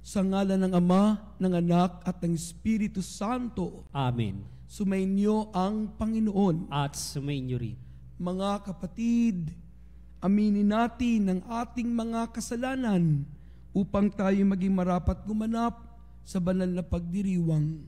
Sa ngalan ng Ama, ng Anak, at ng Espiritu Santo. Amen. Sumainyo ang Panginoon. At sumainyo rin. Mga kapatid, aminin natin ang ating mga kasalanan upang tayo maging marapat gumanap sa banal na pagdiriwang.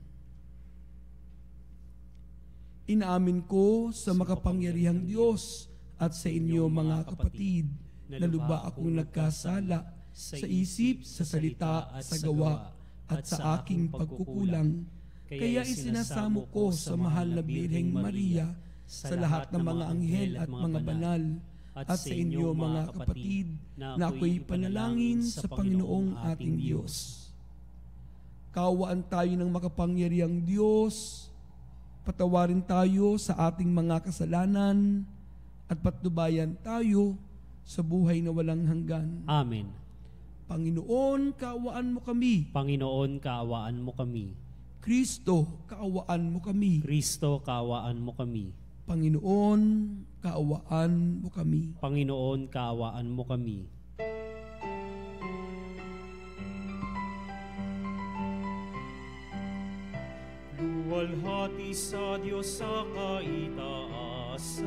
Inaamin ko sa makapangyarihang Diyos at sa inyo mga kapatid na lubha akong nagkasala sa isip, sa salita at sa gawa at sa aking pagkukulang. Kaya isinasamo ko sa mahal na Birheng Maria, sa lahat ng mga anghel at mga banal, at sa inyo mga kapatid na ako'y panalangin sa Panginoong ating Diyos. Kaawaan tayo ng makapangyarihang Diyos, patawarin tayo sa ating mga kasalanan, at patnubayan tayo sa buhay na walang hanggan. Amen. Panginoon, kaawaan mo kami. Panginoon, kaawaan mo kami. Kristo, kaawaan mo kami. Kristo, kaawaan mo kami. Panginoon, kaawaan mo kami. Panginoon, kaawaan mo kami. Luwalhati sa Diyos sa kaitaasan,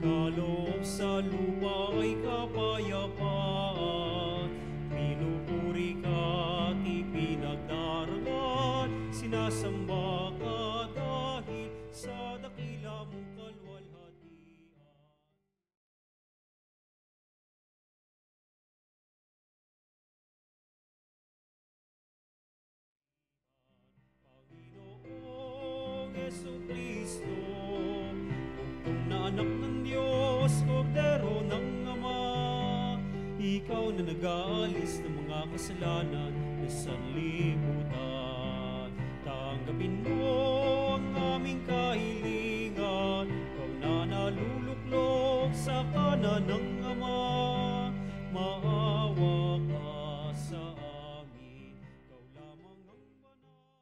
kaloob sa lupa ay kapayapaan. Pinupuri ka at ipinagdarangal, sinasamba ka dahil sa dakila mong kalwalhatian. Panginoong Jesucristo, bugtong na anak ng Diyos, kordero ng Ama, ikaw na nag-aalis ng mga kasalanan na sanlibutan. Tanggapin mo ang aming kahilingan, ikaw na naluluklok sa kanan ng Ama. Maawa ka sa amin, ikaw lamang ang banal.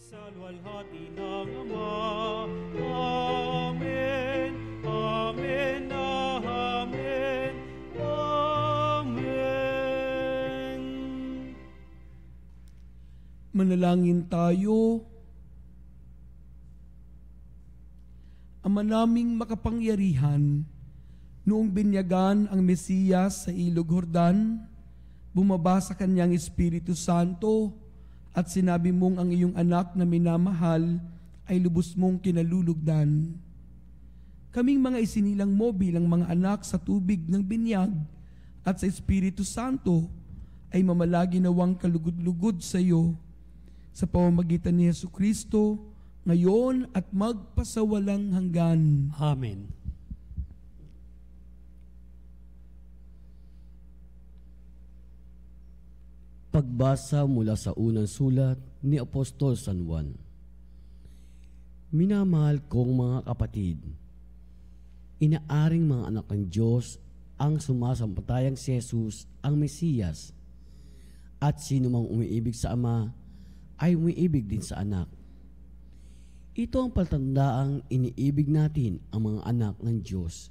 Sa luwalhati ng Ama. Amen, amen, amen, amen. Manalangin tayo. Ama naming makapangyarihan, noong binyagan ang Mesiyas sa Ilog Jordan, bumaba sa kanyang Espiritu Santo, at sinabi mong ang iyong anak na minamahal ay lubos mong kinalulugdan. Kaming mga isinilang mo bilang mga anak sa tubig ng binyag at sa Espiritu Santo ay mamalagi nawang kalugod-lugod sa iyo sa pamamagitan ni Jesucristo ngayon at magpasawalang hanggan. Amen. Pagbasa mula sa unang sulat ni Apostol San Juan. Minamahal kong mga kapatid, inaaring mga anak ng Diyos ang sumasampatayang si Jesus ang Mesiyas, at sino mang umiibig sa Ama ay umiibig din sa anak. Ito ang palatandaan iniibig natin ang mga anak ng Diyos.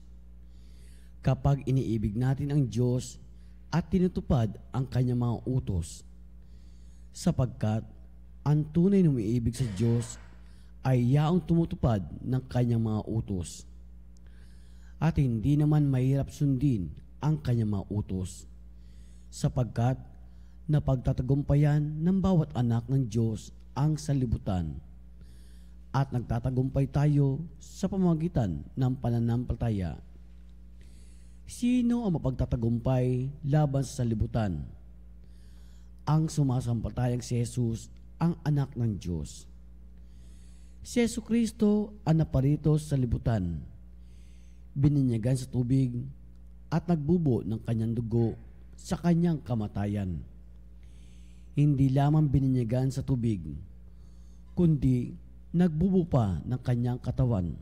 Kapag iniibig natin ang Diyos at tinutupad ang kanyang mga utos, sapagkat ang tunay na umiibig sa Diyos ay yaong tumutupad ng kanyang mga utos, at hindi naman mahirap sundin ang kanyang mga utos, sapagkat napagtatagumpayan ng bawat anak ng Diyos ang sanlibutan, at nagtatagumpay tayo sa pamamagitan ng pananampalataya. Sino ang mapagtatagumpay laban sa sanlibutan? Ang sumasampalatayang si Jesus ang anak ng Diyos. Si Jesucristo ang naparito sa libutan, bininyagan sa tubig at nagbubo ng kanyang dugo sa kanyang kamatayan. Hindi lamang bininyagan sa tubig, kundi nagbubo pa ng kanyang katawan.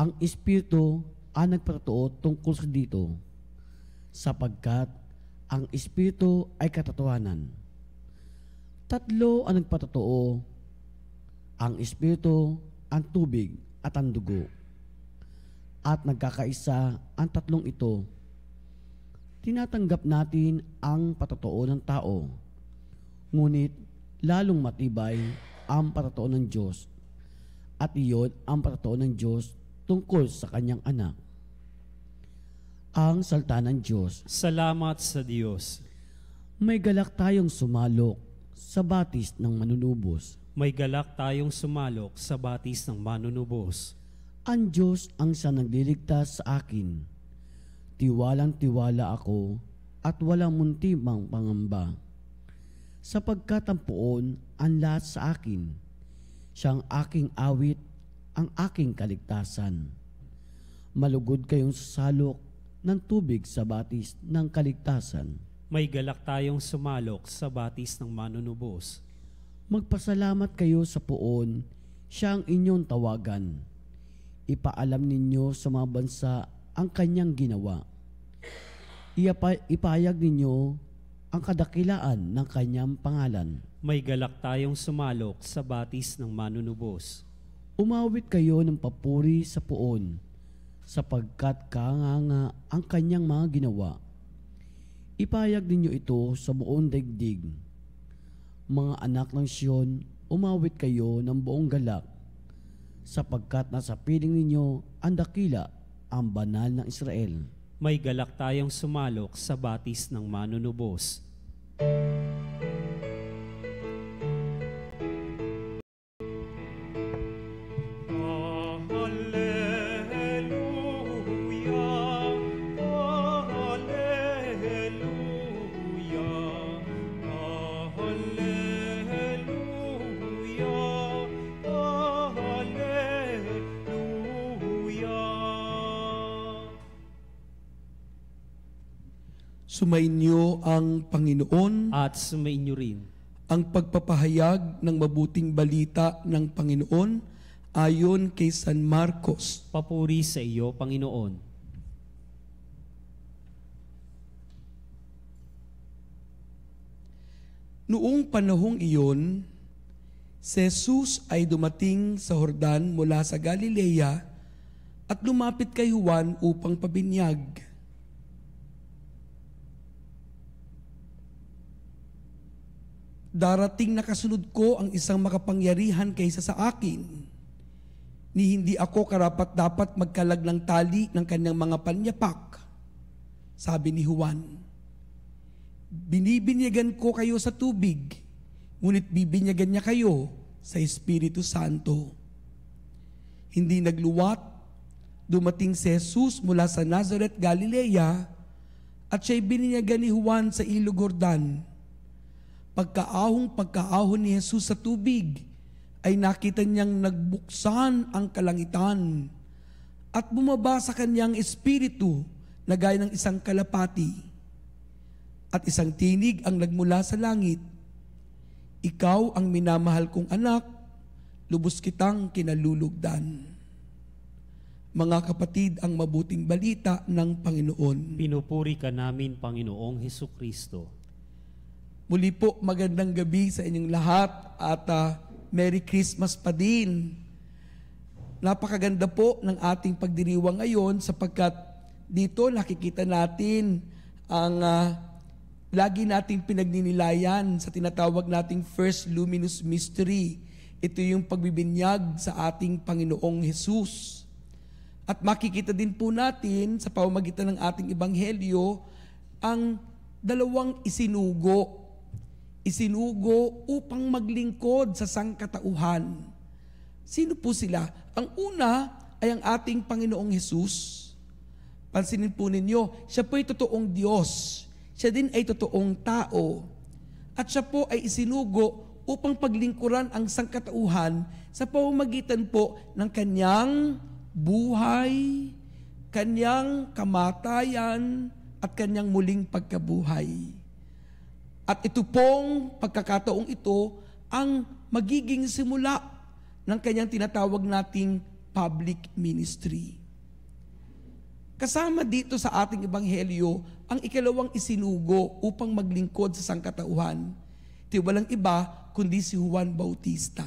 Ang Espiritu ang nagpatotoo tungkol sa dito, sapagkat ang Espiritu ay katotohanan. Tatlo ang nagpatotoo, ang Espiritu ang tubig at ang dugo. At nagkakaisa ang tatlong ito. Tinatanggap natin ang patotoo ng tao, ngunit lalong matibay ang patotoo ng Diyos, at iyon ang patotoo ng Diyos tungkol sa kanyang anak. Ang salita ng Diyos. Salamat sa Diyos. May galak tayong sumalok sa batis ng manunubos. May galak tayong sumalok sa batis ng manunubos. Ang Diyos ang siyang nagliligtas sa akin. Tiwalang-tiwala ako at walang muntimang pangamba. Sapagkat ang poon ang lahat sa akin. Siyang aking awit, ang aking kaligtasan. Malugod kayong sasalok ng tubig sa batis ng kaligtasan. May galak tayong sumalok sa batis ng manunubos. Magpasalamat kayo sa poon, siya ang inyong tawagan. Ipaalam ninyo sa mga bansa ang kanyang ginawa. Ipahayag ninyo ang kadakilaan ng kanyang pangalan. May galak tayong sumalok sa batis ng manunubos. Umawit kayo ng papuri sa poon, sapagkat kanganga ang kanyang mga ginawa. Ipahayag ninyo ito sa buong daigdig. Mga anak ng Siyon, umawit kayo ng buong galak, sapagkat nasa piling ninyo ang dakila, ang banal ng Israel. May galak tayong sumalok sa batis ng manunubos. Sumainyo ang Panginoon, At sumainyo rin. ang pagpapahayag ng mabuting balita ng Panginoon ayon kay San Marcos. Papuri sa iyo, Panginoon. Noong panahong iyon, si Jesus ay dumating sa Jordan mula sa Galilea at lumapit kay Juan upang pabinyag. Darating na kasunod ko ang isang makapangyarihan kaysa sa akin, ni hindi ako karapat-dapat magkalag ng tali ng kanyang mga panyapak. Sabi ni Juan, binibinyagan ko kayo sa tubig, ngunit bibinyagan niya kayo sa Espiritu Santo. Hindi nagluwat, dumating si Jesus mula sa Nazareth, Galilea, at siya'y bininyagan ni Juan sa Ilog Jordan. Pagkaahon ni Jesus sa tubig, ay nakita niyang nagbuksan ang kalangitan at bumaba sa kanyang espiritu na gaya ng isang kalapati. At isang tinig ang nagmula sa langit, "Ikaw ang minamahal kong anak, lubos kitang kinalulugdan." Mga kapatid, ang mabuting balita ng Panginoon. Pinupuri ka namin, Panginoong Hesukristo. Muli po, magandang gabi sa inyong lahat at Merry Christmas pa din. Napakaganda po ng ating pagdiriwang ngayon sapagkat dito nakikita natin ang lagi nating pinagninilayan sa tinatawag nating First Luminous Mystery. Ito yung pagbibinyag sa ating Panginoong Jesus. At makikita din po natin sa pamamagitan ng ating ebanghelyo ang dalawang isinugo upang maglingkod sa sangkatauhan. Sino po sila? Ang una ay ang ating Panginoong Jesus. Pansinin po ninyo, siya po ay totoong Diyos. Siya din ay totoong tao. At siya po ay isinugo upang paglingkuran ang sangkatauhan sa pamamagitan po ng kanyang buhay, kanyang kamatayan, at kanyang muling pagkabuhay. At ito pong pagkakataong ito ang magiging simula ng kanyang tinatawag nating public ministry. Kasama dito sa ating ebanghelyo ang ikalawang isinugo upang maglingkod sa sangkatauhan. Ito walang iba kundi si Juan Bautista.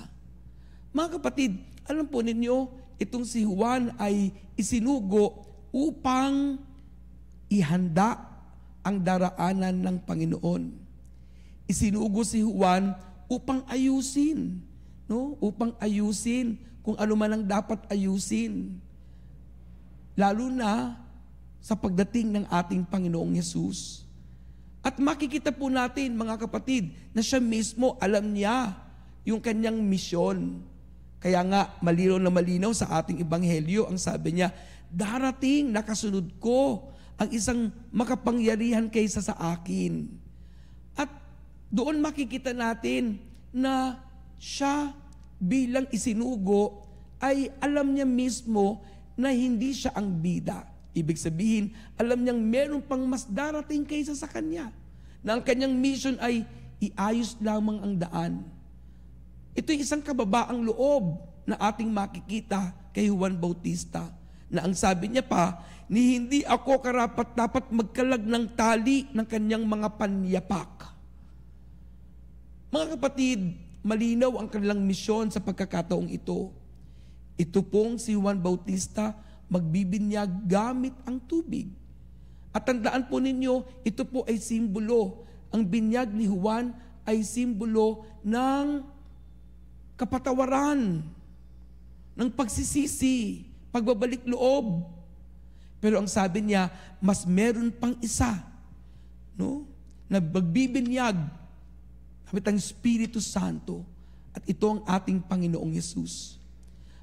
Mga kapatid, alam po ninyo, itong si Juan ay isinugo upang ihanda ang daraanan ng Panginoon. Isinugo si Juan upang ayusin, no? Upang ayusin kung ano man ang dapat ayusin. Lalo na sa pagdating ng ating Panginoong Yesus. At makikita po natin, mga kapatid, na siya mismo alam niya yung kanyang misyon. Kaya nga, malinaw na malinaw sa ating ebanghelyo, ang sabi niya, darating nakasunod ko ang isang makapangyarihan kaysa sa akin. At doon makikita natin na siya bilang isinugo ay alam niya mismo na hindi siya ang bida. Ibig sabihin, alam niyang meron pang mas darating kaysa sa kanya. Na ang kanyang mission ay iayos lamang ang daan. Ito'y isang kababaang loob na ating makikita kay Juan Bautista. Na ang sabi niya pa, ni hindi ako karapat-dapat magkalag ng tali ng kanyang mga panyapak. Mga kapatid, malinaw ang kanilang misyon sa pagkakataong ito. Ito pong si Juan Bautista magbibinyag gamit ang tubig. At tandaan po ninyo, ito po ay simbolo. Ang binyag ni Juan ay simbolo ng kapatawaran, ng pagsisisi, pagbabalik loob. Pero ang sabi niya, mas meron pang isa, no? Na magbibinyag gamit ang Espiritu Santo. At ito ang ating Panginoong Yesus.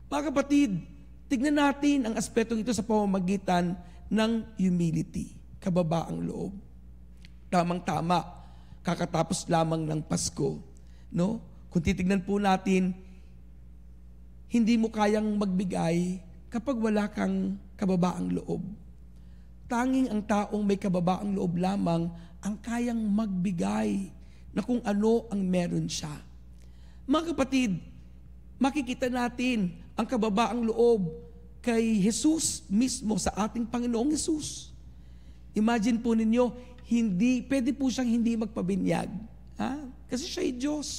Mga kapatid, tignan natin ang aspetong ito sa pamamagitan ng humility, kababaang loob. Tamang-tama, kakatapos lamang ng Pasko, no? Kung titignan po natin, hindi mo kayang magbigay kapag wala kang kababaang loob. Tanging ang taong may kababaang loob lamang ang kayang magbigay na kung ano ang meron siya. Mga kapatid, makikita natin ang kababaang loob kay Jesus mismo sa ating Panginoong Jesus. Imagine po ninyo, pwede po siyang hindi magpabinyag. Kasi siya ay Diyos.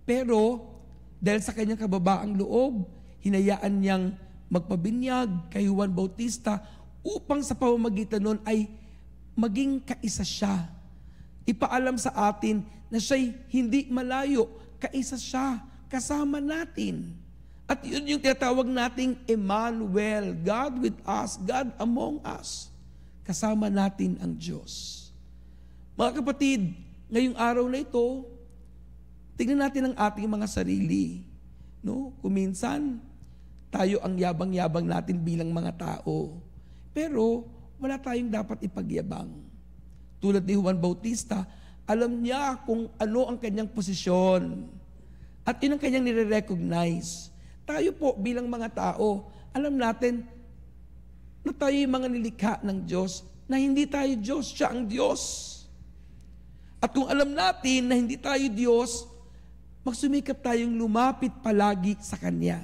Pero, dahil sa kanyang kababaang loob, hinayaan niyang magpabinyag kay Juan Bautista upang sa pamamagitan nun ay maging kaisa siya. Ipaalam sa atin na siya'y hindi malayo, kaisa siya, kasama natin. At yun yung tinatawag nating Emmanuel, God with us, God among us. Kasama natin ang Diyos. Mga kapatid, ngayong araw na ito, tingnan natin ang ating mga sarili. No? Kung minsan, tayo ang yabang-yabang natin bilang mga tao. Pero, wala tayong dapat ipagyabang. Tulad ni Juan Bautista, alam niya kung ano ang kanyang posisyon. At yun ang kanyang nire-recognize. Tayo po bilang mga tao, alam natin na tayo yung mga nilikha ng Diyos, na hindi tayo Diyos, siya ang Diyos. At kung alam natin na hindi tayo Diyos, magsumikap tayong lumapit palagi sa Kanya.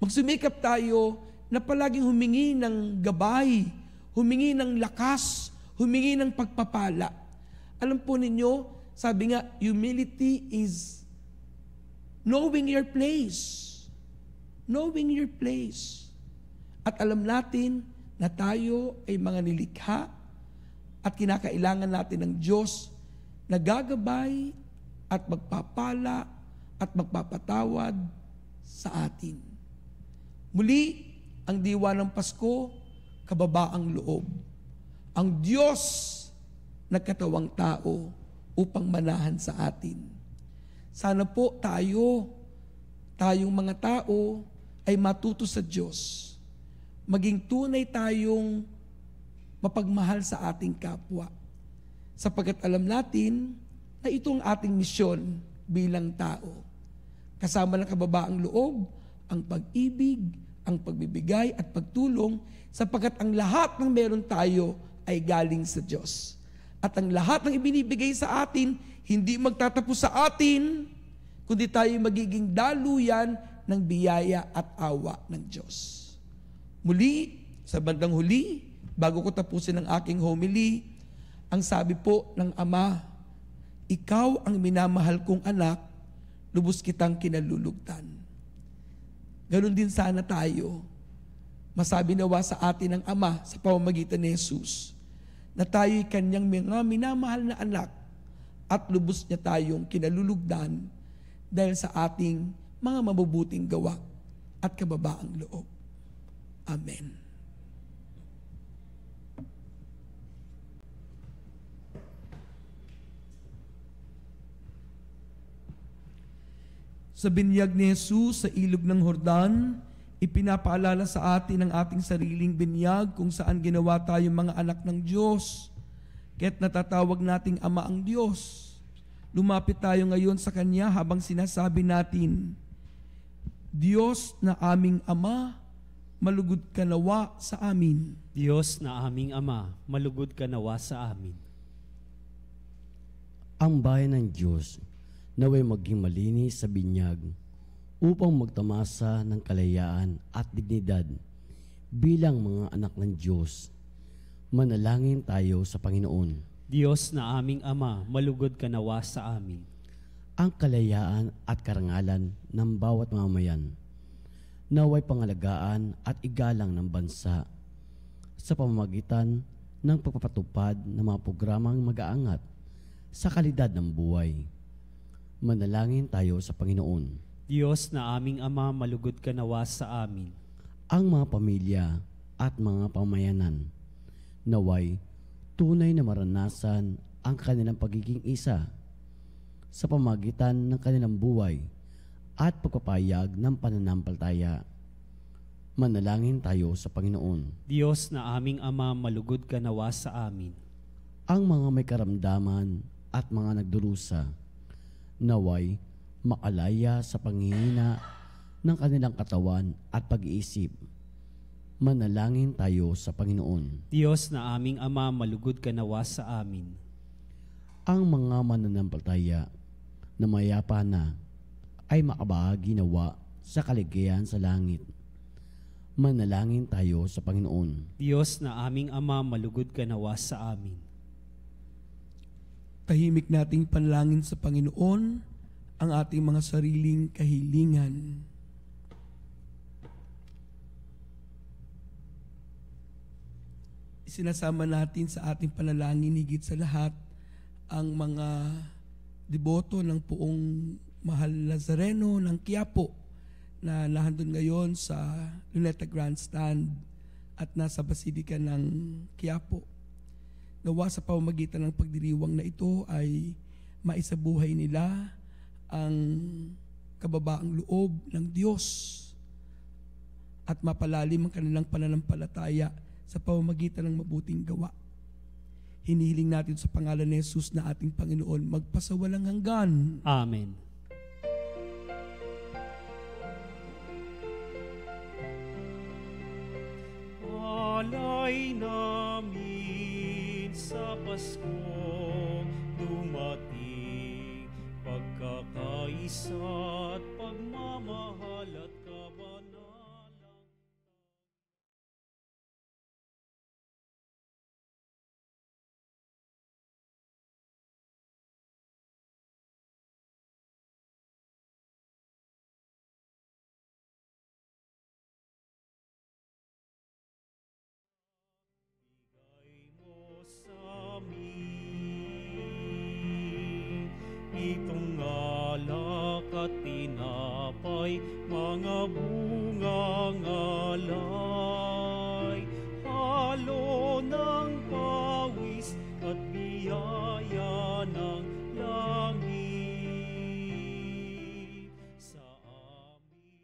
Magsumikap tayo na palaging humingi ng gabay, humingi ng lakas, humingi ng pagpapala. Alam po ninyo, sabi nga, humility is knowing your place. Knowing your place. At alam natin na tayo ay mga nilikha at kinakailangan natin ng Diyos na gagabay at magpapala at magpapatawad sa atin. Muli, ang diwa ng Pasko, kababaang loob. Ang Diyos nagkatawang tao upang manahan sa atin. Sana po tayong mga tao ay matuto sa Diyos. Maging tunay tayong mapagmahal sa ating kapwa. Sapagkat alam natin na ito ang ating misyon bilang tao. Kasama ng kababaang loob, ang pag-ibig, ang pagbibigay at pagtulong, sapagkat ang lahat ng meron tayo ay galing sa Diyos. At ang lahat ng ibinibigay sa atin, hindi magtatapos sa atin, kundi tayo magiging daluyan ng biyaya at awa ng Diyos. Muli, sa bandang huli, bago ko tapusin ang aking homily, ang sabi po ng Ama, ikaw ang minamahal kong anak, lubos kitang kinalulugdan. Ganon din sana tayo. Masabi nawa sa atin ng Ama sa pamamagitan ni Jesus na tayo'y kanyang mga minamahal na anak at lubos niya tayong kinalulugdan dahil sa ating mga mabubuting gawa at kababaang loob. Amen. Sa binyag ni Jesus sa ilog ng Jordan, ipinapaalala sa atin ang ating sariling binyag kung saan ginawa tayong mga anak ng Diyos. Kaya't natatawag nating Ama ang Diyos. Lumapit tayo ngayon sa Kanya habang sinasabi natin, Diyos na aming Ama, malugod ka nawa sa amin. Diyos na aming Ama, malugod ka nawa sa amin. Ang bayan ng Diyos naway maging malinis sa binyag upang magtamasa ng kalayaan at dignidad bilang mga anak ng Diyos. Manalangin tayo sa Panginoon. Diyos na aming Ama, malugod ka nawa sa amin. Ang kalayaan at karangalan ng bawat mamayan naway pangalagaan at igalang ng bansa sa pamamagitan ng pagpapatupad ng mga programang mag-aangat sa kalidad ng buhay. Manalangin tayo sa Panginoon. Diyos na aming Ama, malugod ka nawa sa amin. Ang mga pamilya at mga pamayanan naway tunay na maranasan ang kanilang pagiging isa sa pamamagitan ng kanilang buhay at pagpapayag ng pananampalataya. Manalangin tayo sa Panginoon. Diyos na aming Ama, malugod ka nawa sa amin. Ang mga may karamdaman at mga nagdurusa naway makalaya sa panghihina ng kanilang katawan at pag-iisip. Manalangin tayo sa Panginoon. Diyos na aming Ama, malugod ka nawa sa amin. Ang mga mananampalataya na mayapa na ay makabahagi nawa sa kaligayahan sa langit. Manalangin tayo sa Panginoon. Diyos na aming Ama, malugod ka nawa sa amin. Tahimik nating panalangin sa Panginoon ang ating mga sariling kahilingan. Sinasama natin sa ating panalangin higit sa lahat ang mga deboto ng Poong Mahal Nazareno ng Quiapo na nahandun ngayon sa Luneta Grandstand at nasa Basilika ng Quiapo. Nawa sa pamamagitan ng pagdiriwang na ito ay maisabuhay nila ang kababaang loob ng Diyos at mapalalim ang kanilang pananampalataya sa pamamagitan ng mabuting gawa. Hinihiling natin sa pangalan ni Jesus na ating Panginoon magpasawalang hanggan. Amen. Alay namin sa Pasko dumating, pagkakaisa at pagmamahal at kabanalan. Sa amin itong alak at tinapay, mga bungang alay, halo ng pawis at biyaya ng langit sa aming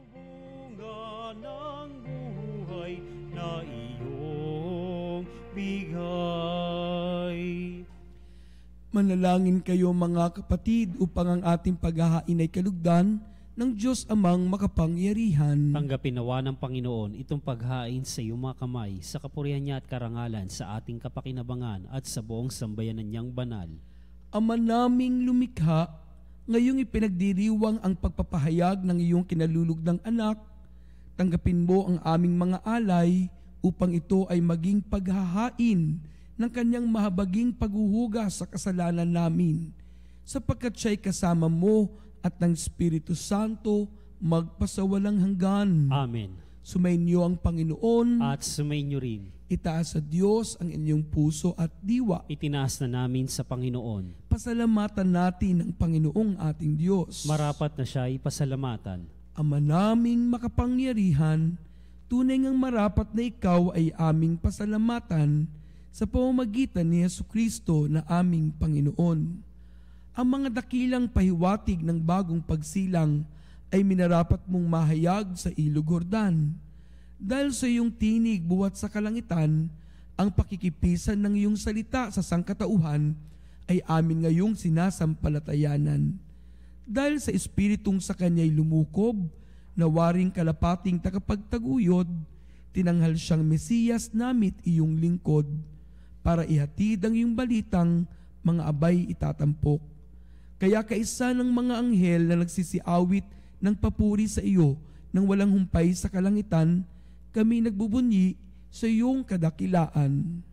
bunga ng buhay na iyong bigay. Manalangin kayo mga kapatid upang ang ating paghahain ay kalugdan ng Diyos Amang makapangyarihan. Tanggapin nawa ng Panginoon itong paghain sa iyong mga kamay, sa kapurihan niya at karangalan, sa ating kapakinabangan at sa buong sambayanan niyang banal. Ama naming lumikha, ngayong ipinagdiriwang ang pagpapahayag ng iyong kinalulugdang anak, tanggapin mo ang aming mga alay upang ito ay maging paghahain ng kanyang mahabaging paghuhugas sa kasalanan namin, sapagkat siya'y kasama mo at ng Espiritu Santo magpasawalang hanggan. Amen. Sumainyo ang Panginoon. At sumainyo rin. Itaas sa Diyos ang inyong puso at diwa. Itinaas na namin sa Panginoon. Pasalamatan natin ang Panginoong ating Diyos. Marapat na siya ipasalamatan. Ama naming makapangyarihan, tunay ngang marapat na ikaw ay aming pasalamatan sa pamamagitan ni Jesucristo na aming Panginoon. Ang mga dakilang pahiwatig ng bagong pagsilang ay minarapat mong mahayag sa Ilog Jordan. Dahil sa iyong tinig buhat sa kalangitan, ang pakikipisan ng iyong salita sa sangkatauhan ay amin ngayong sinasampalatayanan. Dahil sa Espiritong sa kanya'y lumukob, na waring kalapating takapagtaguyod, tinanghal siyang Mesiyas namit iyong lingkod, para ihatid ang iyong balitang mga abay itatampok. Kaya kaisa ng mga anghel na nagsisiawit ng papuri sa iyo nang walang humpay sa kalangitan, kami nagbubunyi sa iyong kadakilaan.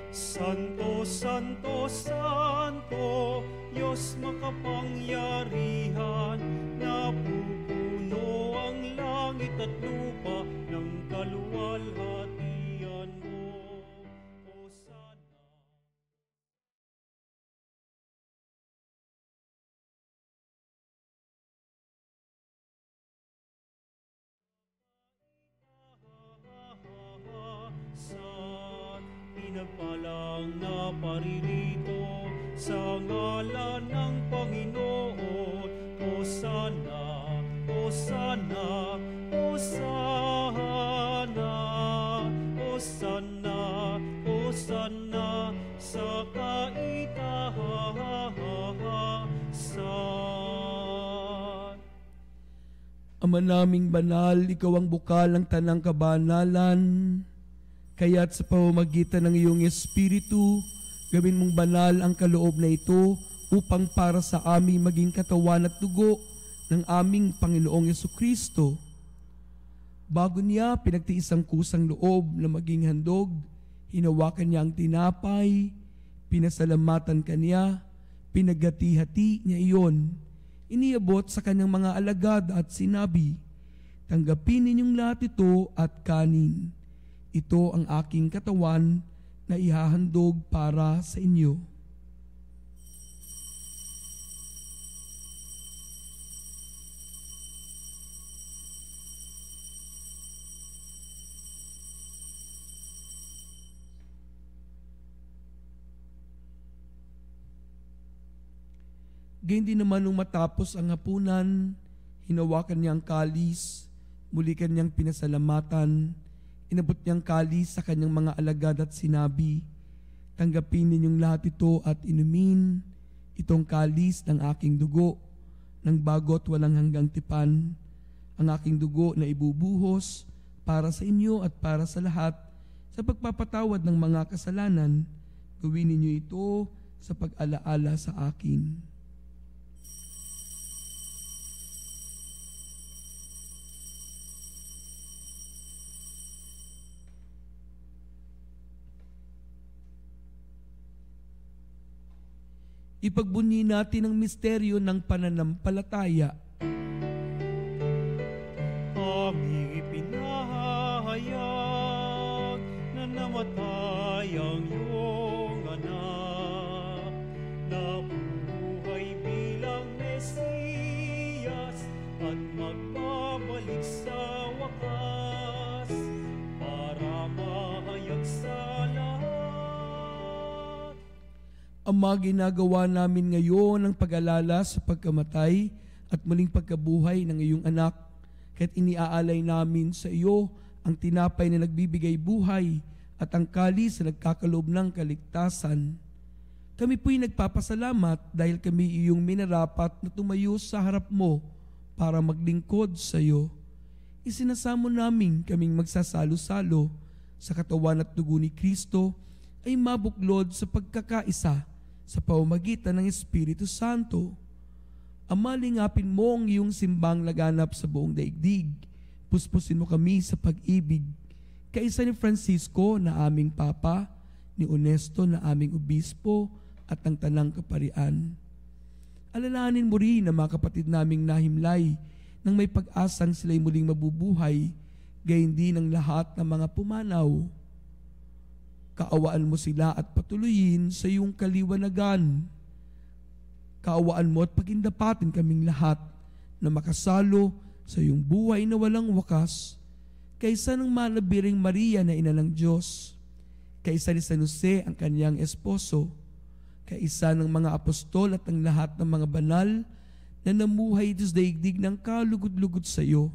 Santo, Santo, Santo, Diyos makapangyarihan, napupuno ang langit at lupa ng kaluwalhatian mo. Hosana. Sa pinagpalang na paririto sa ngalan ng Panginoon, Hosana, Hosana, Hosana, Hosana, Hosana sa kaitaasan. Ama naming banal, ikaw ang bukal ng tanang kabanalan. Kaya't sa pamamagitan ng iyong Espiritu, gawin mong banal ang kaloob na ito upang para sa aming maging katawan at dugo ng aming Panginoong Jesucristo. Bago niya pinagtiis ang kusang loob na maging handog, hinawakan niya ang tinapay, pinasalamatan kaniya, pinagati-hati niya iyon. Iniabot sa kanyang mga alagad at sinabi, "Tanggapin ninyong lahat ito at kanin. Ito ang aking katawan na ihahandog para sa inyo." Gayun din naman nung matapos ang hapunan, hinawakan niya ang kalis, muli kanyang pinasalamatan, inabot niyang kalis sa kanyang mga alagad at sinabi, "Tanggapin ninyong lahat ito at inumin. Itong kalis ng aking dugo, ng bago't walang hanggang tipan. Ang aking dugo na ibubuhos para sa inyo at para sa lahat sa pagpapatawad ng mga kasalanan. Gawin ninyo ito sa pag-alaala sa akin." Ipagbunyi natin ang misteryo ng pananampalataya. Aming ipinahayag na namatay ang iyong anak, nabuhay bilang Mesiyas at magbabalik sa wakas para mahayag sa lahat. Ama, ginagawa namin ngayon ang pag-alala sa pagkamatay at muling pagkabuhay ng iyong anak. Kaya't iniaalay namin sa iyo ang tinapay na nagbibigay buhay at ang kalis na nagkakaloob ng kaligtasan. Kami po'y nagpapasalamat dahil kami iyong minarapat na tumayo sa harap mo para maglingkod sa iyo. Isinasamo namin kaming magsasalo-salo sa katawan at dugo ni Kristo ay mabuklod sa pagkakaisa sa pamamagitan ng Espiritu Santo. Ama, lingapin mo ang iyong simbang laganap sa buong daigdig. Puspusin mo kami sa pag-ibig. Kaisa ni Francisco na aming Papa, ni Onesto na aming Obispo, at ang Tanang Kaparian. Alalahanin mo rin na mga kapatid naming nahimlay nang may pag-asang sila'y muling mabubuhay, gayon din ang lahat ng mga pumanaw. Kaawaan mo sila at patuloyin sa iyong kaliwanagan. Kaawaan mo at pagindapatin kaming lahat na makasalo sa iyong buhay na walang wakas, kaysa ng manabiring Maria na ina ng Diyos, kaysa ni San Jose ang kanyang esposo, kaysa ng mga apostol at ang lahat ng mga banal na namuhay sa daigdig ng kalugod-lugod sa iyo.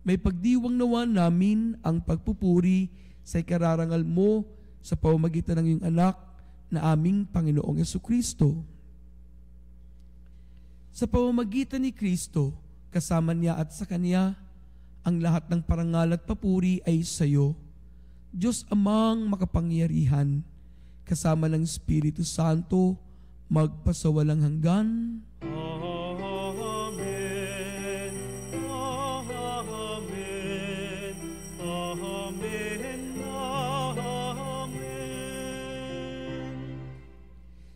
May pagdiwang nawa namin ang pagpupuri sa ikararangal mo sa pamamagitan ng iyong anak na aming Panginoong Yesukristo. Sa pamamagitan ni Kristo, kasama niya at sa Kanya, ang lahat ng parangal at papuri ay sa iyo, Diyos Amang makapangyarihan, kasama ng Espiritu Santo, magpasawalang hanggan. Amen. Amen. Amen. Amen.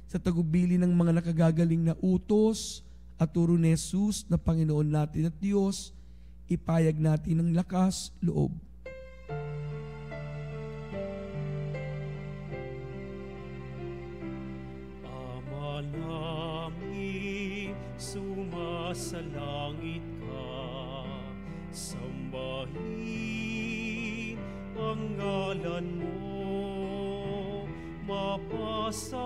Sa tagubili ng mga nakagagaling na utos at turo ni Jesus na Panginoon natin at Diyos, ipayag natin ng lakas loob. Ama namin, sumasalangit ka, sambahin ang ngalan mo, mapasa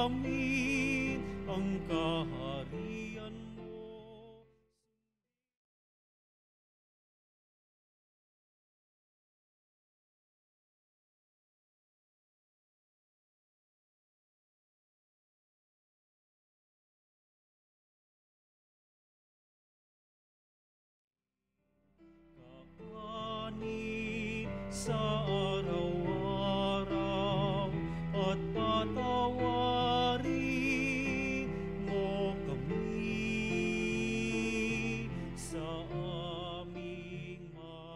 amin ang kaharian mo. Kaanin sa araw-araw at patawarin mo kami sa aming mga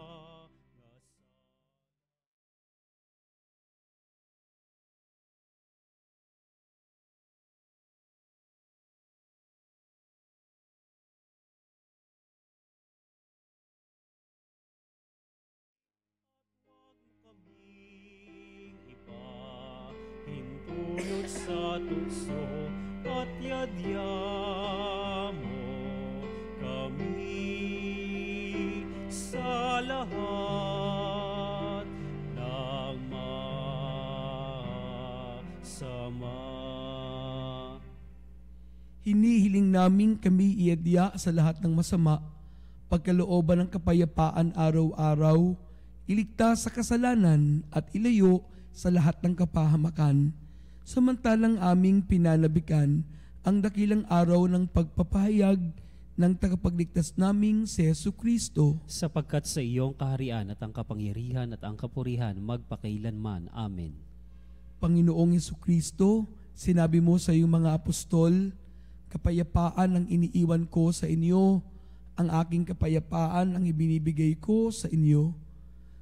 kaming ipahintulot sa tukso at yadya mo kami sa lahat ng masama. Hinihiling namin kami iadya sa lahat ng masama, pagkalooban ng kapayapaan araw-araw, iligtas sa kasalanan at ilayo sa lahat ng kapahamakan, samantalang aming pinanabikan ang dakilang araw ng pagpapahayag ng tagapagligtas naming si Jesucristo. Sapagkat sa iyong kaharian at ang kapangyarihan at ang kapurihan magpakailanman. Amen. Panginoong Jesucristo, sinabi mo sa iyong mga apostol, kapayapaan ang iniiwan ko sa inyo, ang aking kapayapaan ang ibinibigay ko sa inyo.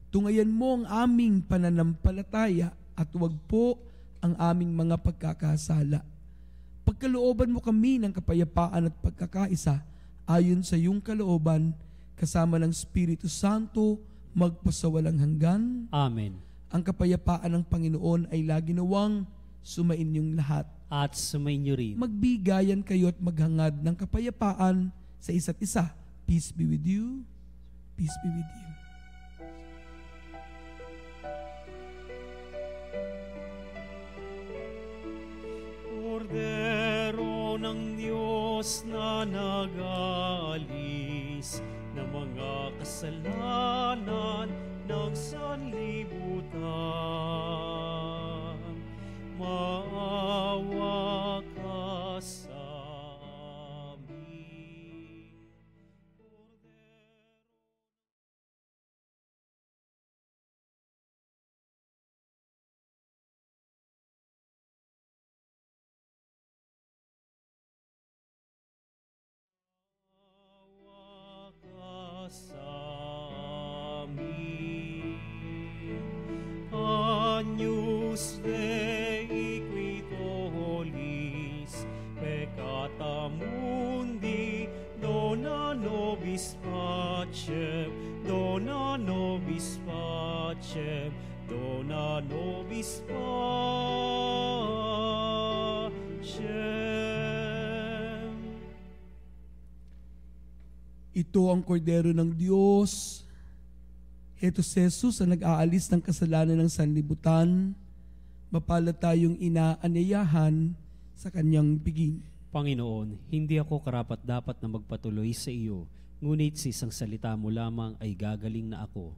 Tungayan mo ang aming pananampalataya at huwag po ang aming mga pagkakasala. Pagkalooban mo kami ng kapayapaan at pagkakaisa ayon sa iyong kalooban, kasama ng Espiritu Santo, magpasawalang hanggan. Amen. Ang kapayapaan ng Panginoon ay lagi nawang sumainyong lahat. At sumainyo rin. Magbigayan kayo at maghangad ng kapayapaan sa isa't isa. Peace be with you. Peace be with you. Kordero ng Diyos na nag-aalis ng mga kasalanan ng sanlibutan, maawa ka sa pacem, dona nobis pacem, dona nobis pacem. Ito ang kordero ng Diyos. Ito si Jesus ang nag-aalis ng kasalanan ng sanlibutan. Mapalad tayong inaanyayahan sa kanyang piging. Panginoon, hindi ako karapat-dapat na magpatuloy sa iyo, ngunit sa isang salita mo lamang ay gagaling na ako.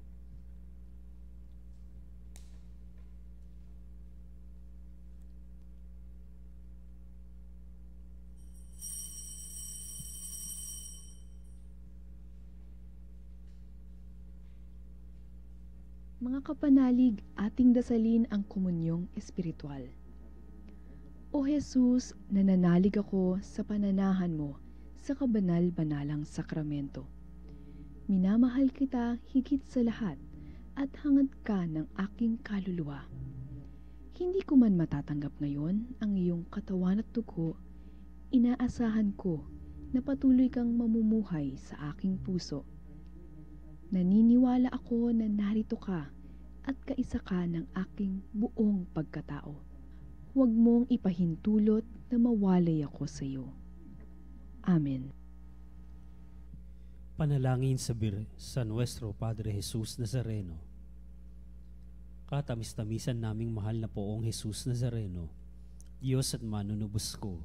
Mga kapanalig, ating dasalin ang komunyong espiritual. O Jesus, nananalig ako sa pananahan mo sa kabanal-banalang sakramento. Minamahal kita higit sa lahat at hangad ka ng aking kaluluwa. Hindi ko man matatanggap ngayon ang iyong katawan at dugo, inaasahan ko na patuloy kang mamumuhay sa aking puso. Naniniwala ako na narito ka at kaisa ka ng aking buong pagkatao. Huwag mong ipahintulot na mawalay ako sa iyo. Amen. Panalangin sa Nuestro Padre Jesus Nazareno. Katamis-tamisan naming mahal na poong Jesus Nazareno, Diyos at manunubos ko,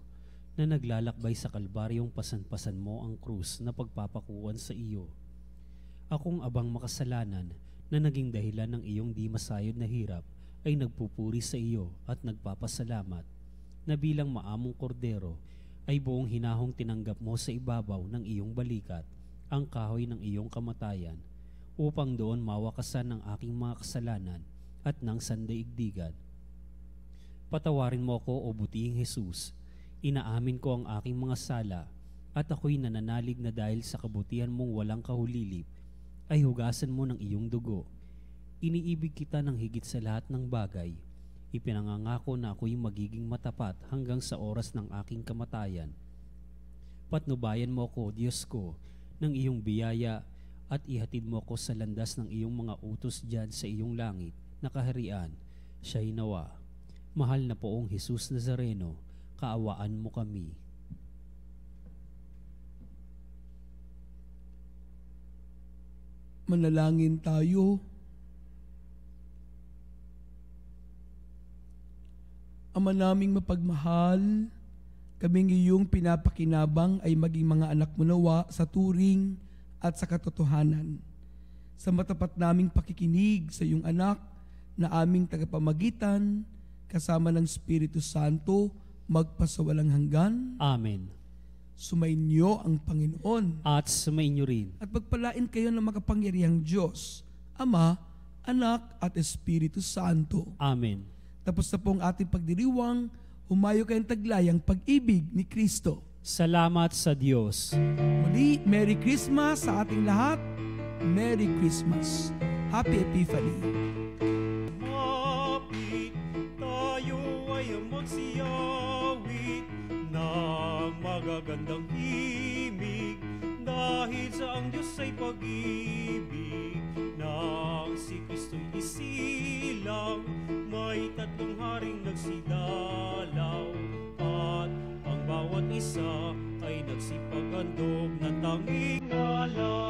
na naglalakbay sa kalbaryong pasan-pasan mo ang krus na pagpapakuan sa iyo. Akong abang makasalanan na naging dahilan ng iyong di masayod na hirap ay nagpupuri sa iyo at nagpapasalamat na bilang maamong kordero ay buong hinahong tinanggap mo sa ibabaw ng iyong balikat ang kahoy ng iyong kamatayan upang doon mawakasan ng aking mga kasalanan at ng sandaigdigan. Patawarin mo ako o butihing Jesus, inaamin ko ang aking mga sala at ako'y nananalig na dahil sa kabutihan mong walang kahulilip ay hugasan mo ng iyong dugo. Iniibig kita ng higit sa lahat ng bagay. Ipinangangako na ako'y magiging matapat hanggang sa oras ng aking kamatayan. Patnubayan mo ako, Diyos ko, ng iyong biyaya at ihatid mo ako sa landas ng iyong mga utos diyan sa iyong langit na kaharian. Siya'y nawa. Mahal na poong Jesus Nazareno, kaawaan mo kami. Manalangin tayo. Ama naming mapagmahal, kaming iyong pinapakinabang ay maging mga anak mo nawa sa turing at sa katotohanan. Sa matapat naming pakikinig sa iyong anak na aming tagapamagitan, kasama ng Espiritu Santo, magpasawalang hanggan. Amen. Sumainyo ang Panginoon. At sumainyo rin. At pagpalain kayo ng makapangyarihang Diyos, Ama, Anak at Espiritu Santo. Amen. Tapos na po ang ating pagdiriwang, humayo kayong taglayang pag-ibig ni Kristo. Salamat sa Diyos. Muli, Merry Christmas sa ating lahat. Merry Christmas. Happy Epiphany. Mapit tayo ay magsiyawit ng magagandang himig dahil sa ang Diyos ay pag-ibig nang si Kristo'y isilang may tatlong haring nagsidalaw at ang bawat isa ay nagsipaghandog ng tanging ngalan.